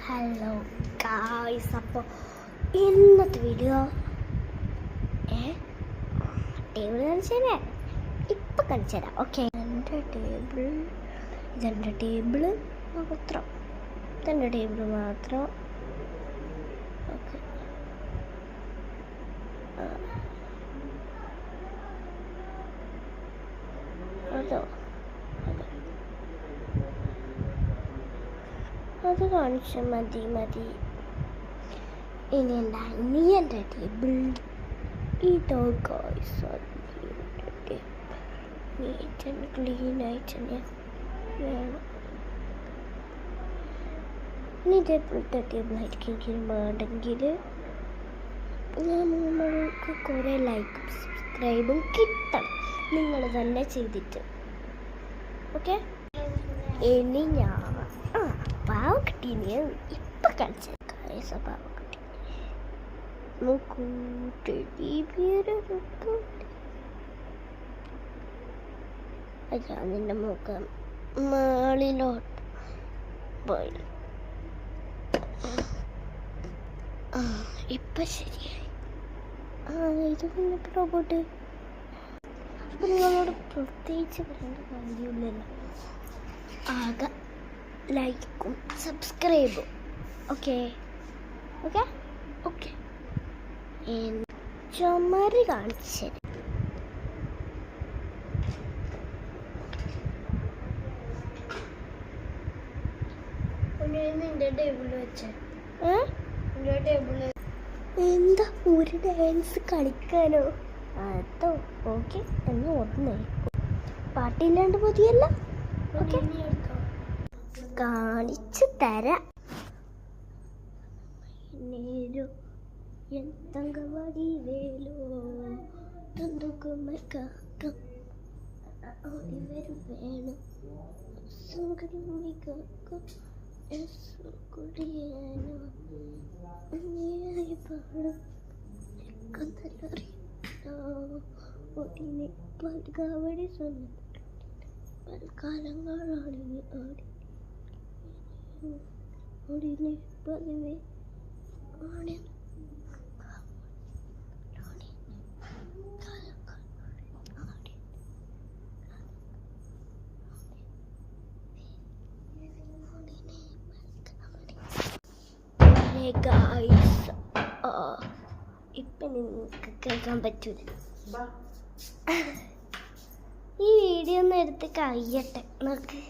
Hello guys, അപ്പോൾ ഇന്നത്തെ video table കാണിച്ചു തരാം. ഇപ്പം കാണിച്ചു തരാം. ഓക്കെ, ഇതെൻ്റെ ടേബിള് മാത്രം. ഓക്കെ, അത് കാണിച്ച മതി. ഇനി എൻ്റെ അനിയൻ്റെ ടേബിൾ ഇതോ ഗായ്സ്. നീറ്റ് ആൻഡ് ക്ലീൻ ആയിട്ട് തന്നെ വേണം. ഇനി ഇതേപോലത്തെ ടേബിളായിരിക്കും വേണ്ടെങ്കിൽ നമ്മൾക്ക് കുറേ ലൈക്കും സബ്സ്ക്രൈബും കിട്ടണം, നിങ്ങൾ തന്നെ ചെയ്തിട്ട്. ഓക്കെ, ഇനി ഞാൻ പാവക്കുട്ടീനെ ഇപ്പം കാണിച്ചു പാവക്കുട്ടി നോക്കൂ. അയ്യാ, നിന്റെ മുഖം മേളിലോട്ട് പോയി. ഇപ്പം ശരിയായി. ഇത് പിന്നെ റോബോട്ട്. അപ്പം നിങ്ങളോട് പ്രത്യേകിച്ച് പറയേണ്ട കാര്യമില്ലല്ലോ. ആകെ ലൈക്കും സബ്സ്ക്രൈബും. ഓക്കെ, ചുമരി കാണിച്ചു. എന്താ ഒരു ഡാൻസ് കളിക്കാനോ? അതോ ഓക്കെ, എന്ന് ഓർമ്മ പാട്ടില്ലാണ്ട് മതിയല്ല. ഓക്കെ, കാണിച്ചു തരാം. തങ്കവാടി വേലോ വേണം പൽകാവടി പൽക്കാലങ്ങളാണ് ഓടിനെ പതിവേ ഓടി. ഇപ്പം നിങ്ങൾക്ക് കേൾക്കാൻ പറ്റൂല. ഈ വീഡിയോ ഒന്ന് എടുത്ത് കഴിയട്ടെ. നോക്ക്.